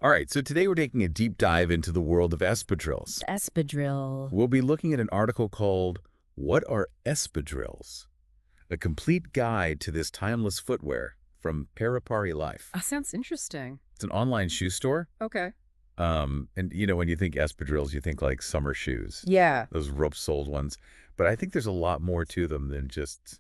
All right, so today we're taking a deep dive into the world of espadrilles. Espadrille. We'll be looking at an article called What Are Espadrilles? A complete guide to this timeless footwear from Parapari Life. That sounds interesting. It's an online shoe store. Okay. And when you think espadrilles, you think like summer shoes, Yeah. those rope-soled ones. But I think there's a lot more to them than just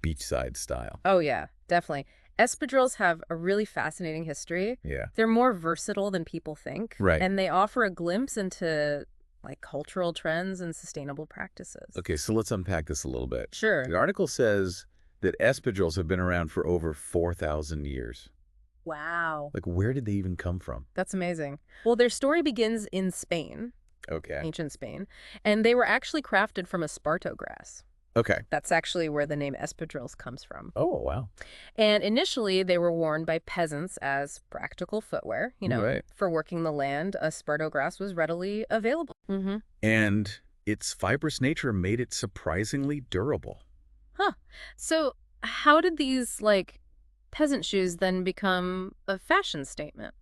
beachside style. Oh, yeah, definitely. Espadrilles have a really fascinating history. Yeah. They're more versatile than people think. Right. And they offer a glimpse into cultural trends and sustainable practices. Okay, so let's unpack this a little bit. Sure. The article says that espadrilles have been around for over 4,000 years. Wow. Like, where did they even come from? That's amazing. Well, their story begins in Spain, Okay. ancient Spain, and they were actually crafted from esparto grass. Okay. That's actually where the name espadrilles comes from. Oh, wow. And initially, they were worn by peasants as practical footwear. Right. For working the land, esparto grass was readily available. Mm-hmm. And its fibrous nature made it surprisingly durable. Huh. So how did these, peasant shoes then become a fashion statement?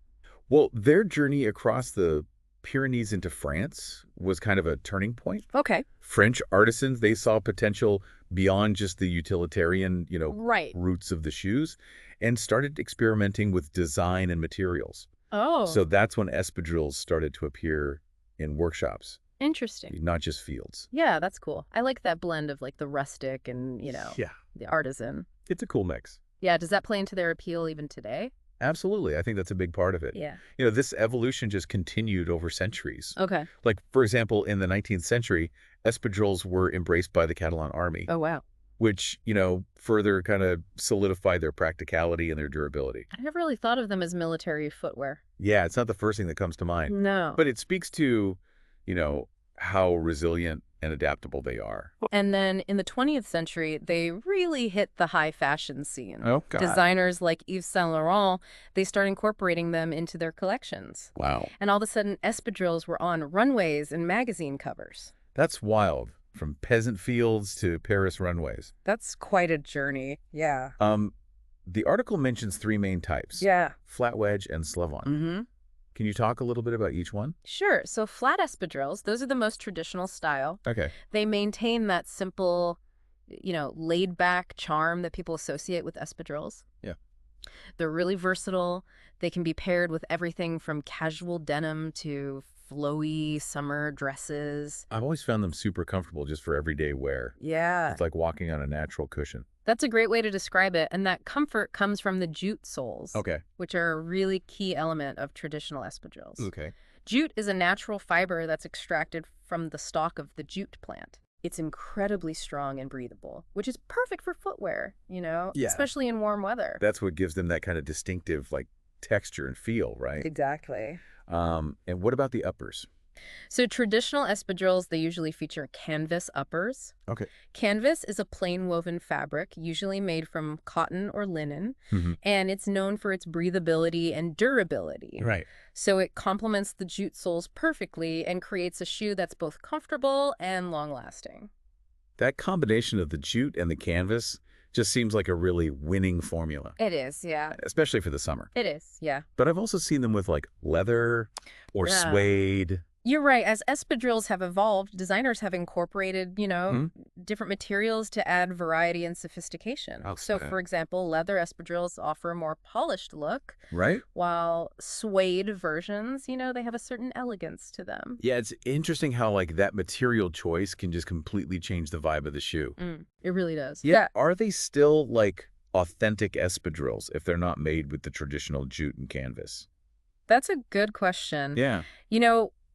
Well, their journey across the Pyrenees into France was kind of a turning point. Okay. French artisans, they saw potential beyond just the utilitarian, Right. roots of the shoes and started experimenting with design and materials. Oh, So that's when espadrilles started to appear in workshops, interesting. not just fields. Yeah, that's cool. I like that blend of, the rustic and, Yeah, the artisan. it's a cool mix. Yeah, does that play into their appeal even today? Absolutely. I think that's a big part of it. Yeah. This evolution just continued over centuries. Okay. Like, for example, in the 19th century, espadrilles were embraced by the Catalan army, Oh, wow. which, further kind of solidified their practicality and their durability. I never really thought of them as military footwear. Yeah, it's not the first thing that comes to mind, No. but it speaks to, how resilient and adaptable they are. And then in the 20th century, they really hit the high fashion scene. Oh, God. Designers like Yves Saint Laurent, they start incorporating them into their collections. Wow. And all of a sudden, espadrilles were on runways and magazine covers. That's wild. From peasant fields to Paris runways. That's quite a journey. Yeah. The article mentions three main types. Yeah. Flat wedge and slavon. Mm-hmm. Can you talk a little bit about each one? Sure. So flat espadrilles, those are the most traditional style. Okay. They maintain that simple, laid-back charm that people associate with espadrilles. Yeah. They're really versatile. They can be paired with everything from casual denim to flowy summer dresses. I've always found them super comfortable just for everyday wear. Yeah. It's like walking on a natural cushion. That's a great way to describe it. And that comfort comes from the jute soles, Okay. which are a really key element of traditional espadrilles. Okay. Jute is a natural fiber that's extracted from the stalk of the jute plant. It's incredibly strong and breathable, which is perfect for footwear, Yeah. especially in warm weather. That's what gives them that kind of distinctive, texture and feel, right? Exactly. And what about the uppers? So traditional espadrilles, they usually feature canvas uppers. Okay. Canvas is a plain woven fabric, usually made from cotton or linen, and it's known for its breathability and durability. Right. So it complements the jute soles perfectly and creates a shoe that's both comfortable and long-lasting. That combination of the jute and the canvas just seems like a really winning formula, It is, yeah. especially for the summer. It is, yeah. But I've also seen them with leather or Yeah. suede. You're right. As espadrilles have evolved, designers have incorporated, different materials to add variety and sophistication. Oh, So, okay. for example, leather espadrilles offer a more polished look, Right? while suede versions, they have a certain elegance to them. Yeah, it's interesting how that material choice can just completely change the vibe of the shoe. It really does. Yeah. Are they still authentic espadrilles if they're not made with the traditional jute and canvas? That's a good question. Yeah.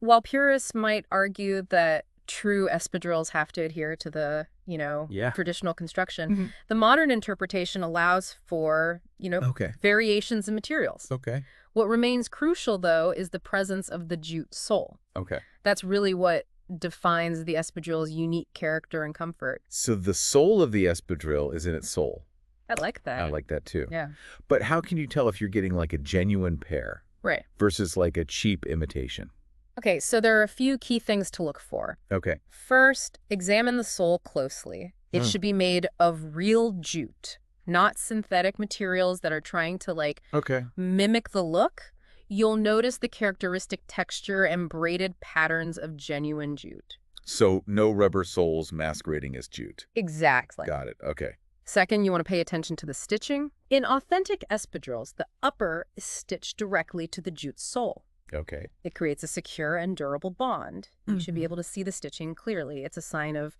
While purists might argue that true espadrilles have to adhere to the, Yeah. traditional construction, the modern interpretation allows for, Okay. variations in materials. Okay. What remains crucial, though, is the presence of the jute sole. Okay. That's really what defines the espadrille's unique character and comfort. So the soul of the espadrille is in its sole. I like that. I like that too. Yeah. But how can you tell if you're getting a genuine pair Right. versus a cheap imitation? Okay, so there are a few key things to look for. Okay. First, examine the sole closely. It should be made of real jute, not synthetic materials that are trying to Okay. mimic the look. You'll notice the characteristic texture and braided patterns of genuine jute. So no rubber soles masquerading as jute. Exactly. Got it. Okay. Second, you want to pay attention to the stitching. In authentic espadrilles, the upper is stitched directly to the jute sole. Okay. It creates a secure and durable bond. You should be able to see the stitching clearly. It's a sign of,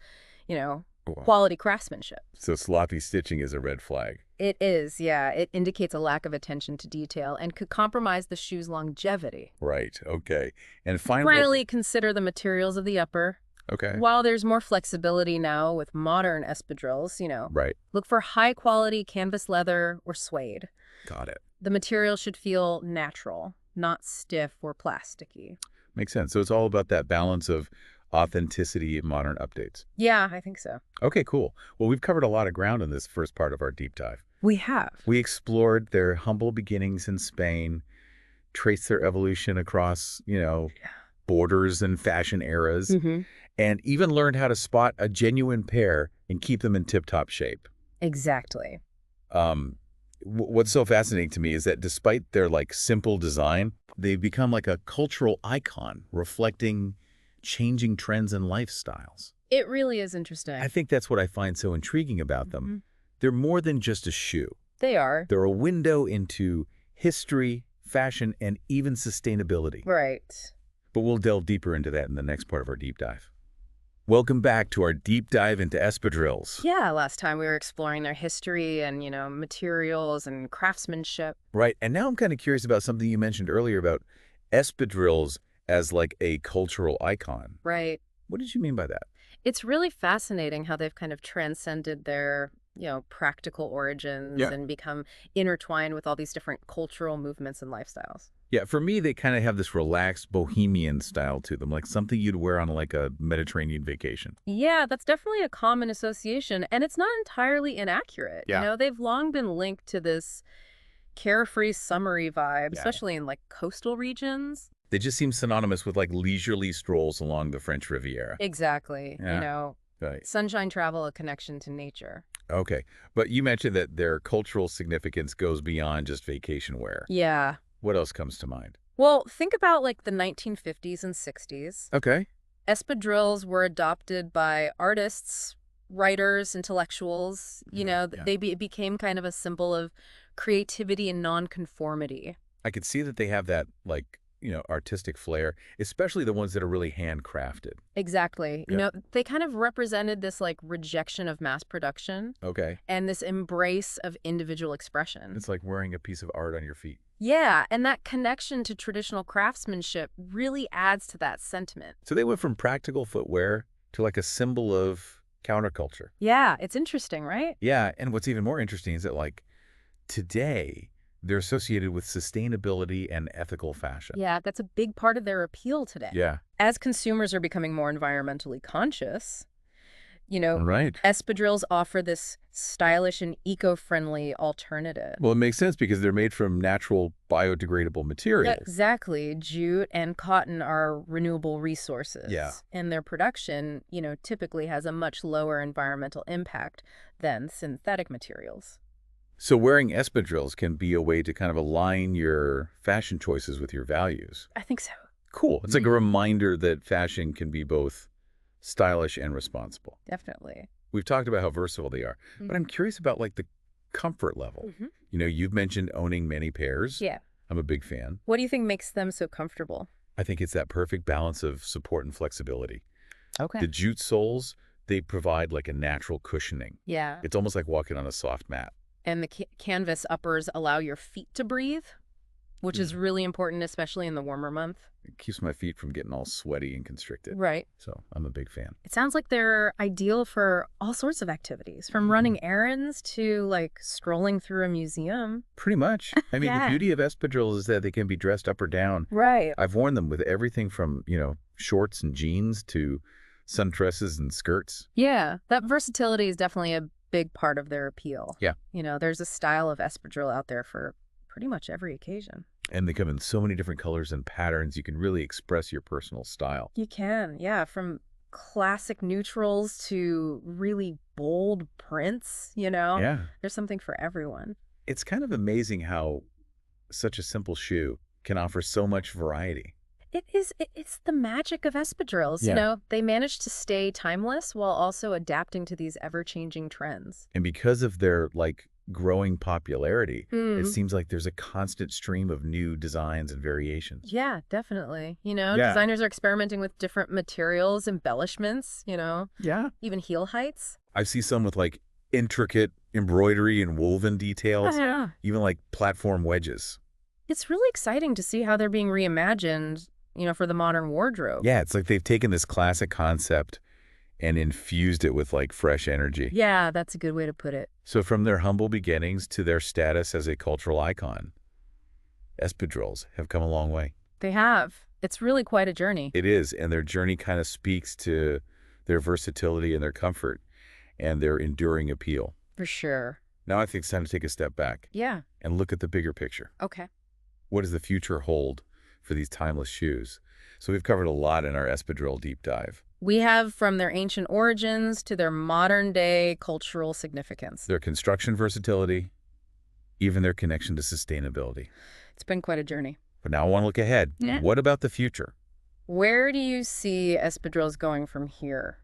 Wow. quality craftsmanship. So sloppy stitching is a red flag. It is, yeah. It indicates a lack of attention to detail and could compromise the shoe's longevity. Right. Okay. And finally. Finally, consider the materials of the upper. Okay. While there's more flexibility now with modern espadrilles, Right. look for high-quality canvas leather or suede. Got it. The material should feel natural, not stiff or plasticky. Makes sense. So it's all about that balance of authenticity and modern updates. Yeah, I think so. Okay, cool. Well, we've covered a lot of ground in this first part of our deep dive. We have. We explored their humble beginnings in Spain, traced their evolution across, borders and fashion eras, and even learned how to spot a genuine pair and keep them in tip-top shape. Exactly. What's so fascinating to me is that despite their simple design, they've become like a cultural icon reflecting changing trends and lifestyles. It really is interesting. I think that's what I find so intriguing about them. They're more than just a shoe. They are. They're a window into history, fashion, and even sustainability. Right. But we'll delve deeper into that in the next part of our deep dive. Welcome back to our deep dive into espadrilles. Yeah, last time we were exploring their history and, materials and craftsmanship. Right, and now I'm kind of curious about something you mentioned earlier about espadrilles as like a cultural icon. Right. What did you mean by that? It's really fascinating how they've kind of transcended their, practical origins and become intertwined with all these different cultural movements and lifestyles. Yeah, for me, they kind of have this relaxed bohemian style to them, like something you'd wear on like a Mediterranean vacation. Yeah, that's definitely a common association, and it's not entirely inaccurate. Yeah. They've long been linked to this carefree, summery vibe, Yeah. especially in coastal regions. They just seem synonymous with like leisurely strolls along the French Riviera. Exactly. Yeah. Right. Sunshine travel, a connection to nature. Okay. But you mentioned that their cultural significance goes beyond just vacation wear. Yeah. What else comes to mind? Well, think about the 1950s and 60s. Okay. Espadrilles were adopted by artists, writers, intellectuals. Yeah. It became kind of a symbol of creativity and nonconformity. I could see that they have that artistic flair, especially the ones that are really handcrafted. Exactly. Yeah. They kind of represented this rejection of mass production Okay. and this embrace of individual expression. It's like wearing a piece of art on your feet. Yeah, and that connection to traditional craftsmanship really adds to that sentiment. So they went from practical footwear to like a symbol of counterculture. Yeah, it's interesting, right? Yeah, and what's even more interesting is that today they're associated with sustainability and ethical fashion. Yeah, that's a big part of their appeal today. Yeah. As consumers are becoming more environmentally conscious, Right. espadrilles offer this stylish and eco-friendly alternative. Well, it makes sense because they're made from natural biodegradable materials. Exactly. Jute and cotton are renewable resources. Yeah. And their production, typically has a much lower environmental impact than synthetic materials. So wearing espadrilles can be a way to kind of align your fashion choices with your values. I think so. Cool. It's like a reminder that fashion can be both stylish and responsible. Definitely. We've talked about how versatile they are, but I'm curious about the comfort level. You've mentioned owning many pairs. Yeah. I'm a big fan. What do you think makes them so comfortable? I think it's that perfect balance of support and flexibility. Okay. The jute soles, they provide a natural cushioning. Yeah. It's almost like walking on a soft mat. And the canvas uppers allow your feet to breathe, which is really important, especially in the warmer month. It keeps my feet from getting all sweaty and constricted. Right. So I'm a big fan. It sounds like they're ideal for all sorts of activities, from running errands to strolling through a museum. Pretty much. I mean, Yeah. the beauty of espadrilles is that they can be dressed up or down. Right. I've worn them with everything from, shorts and jeans to sundresses and skirts. Yeah. That versatility is definitely a big part of their appeal. Yeah. There's a style of espadrille out there for pretty much every occasion. And they come in so many different colors and patterns. You can really express your personal style. You can, yeah, from classic neutrals to really bold prints, Yeah. There's something for everyone. It's kind of amazing how such a simple shoe can offer so much variety. It's the magic of espadrilles. Yeah. They manage to stay timeless while also adapting to these ever-changing trends. And because of their, growing popularity, it Hmm. seems like there's a constant stream of new designs and variations. Yeah, definitely. Yeah. Designers are experimenting with different materials, embellishments, Yeah. even heel heights. I see some with, intricate embroidery and woven Oh, details, yeah. even, platform wedges. It's really exciting to see how they're being reimagined, for the modern wardrobe. Yeah, it's like they've taken this classic concept and infused it with, fresh energy. Yeah, that's a good way to put it. So from their humble beginnings to their status as a cultural icon, espadrilles have come a long way. They have. It's really quite a journey. It is, and their journey kind of speaks to their versatility and their comfort and their enduring appeal. For sure. Now I think it's time to take a step back Yeah. and look at the bigger picture. Okay. What does the future hold for these timeless shoes? So we've covered a lot in our espadrille deep dive. We have from their ancient origins to their modern day cultural significance. Their construction versatility, even their connection to sustainability. It's been quite a journey. But now I want to look ahead. Yeah. What about the future? Where do you see espadrilles going from here?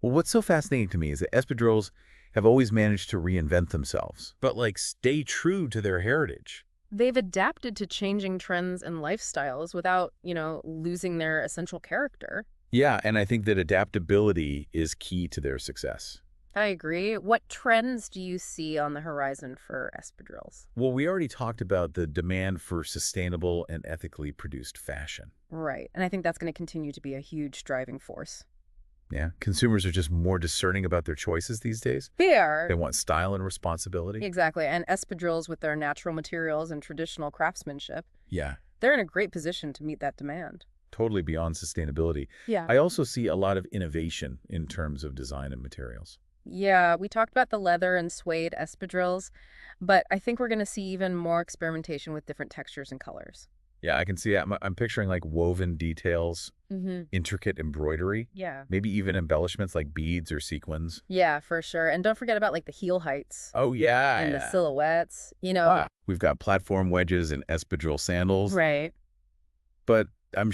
Well, what's so fascinating to me is that espadrilles have always managed to reinvent themselves, but stay true to their heritage. They've adapted to changing trends and lifestyles without, losing their essential character. Yeah, and I think that adaptability is key to their success. I agree. What trends do you see on the horizon for espadrilles? Well, we already talked about the demand for sustainable and ethically produced fashion. Right. And I think that's going to continue to be a huge driving force. Yeah, consumers are just more discerning about their choices these days. They are. They want style and responsibility. Exactly. And espadrilles with their natural materials and traditional craftsmanship, Yeah, they're in a great position to meet that demand. totally beyond sustainability. Yeah. I also see a lot of innovation in terms of design and materials. Yeah, we talked about the leather and suede espadrilles, but I think we're going to see even more experimentation with different textures and colors. Yeah, I can see it. I'm picturing woven details, Mm-hmm. intricate embroidery, Yeah. maybe even embellishments like beads or sequins. Yeah, for sure. And don't forget about the heel heights Oh, yeah. and the silhouettes, We've got platform wedges and espadrille sandals, Right. but I'm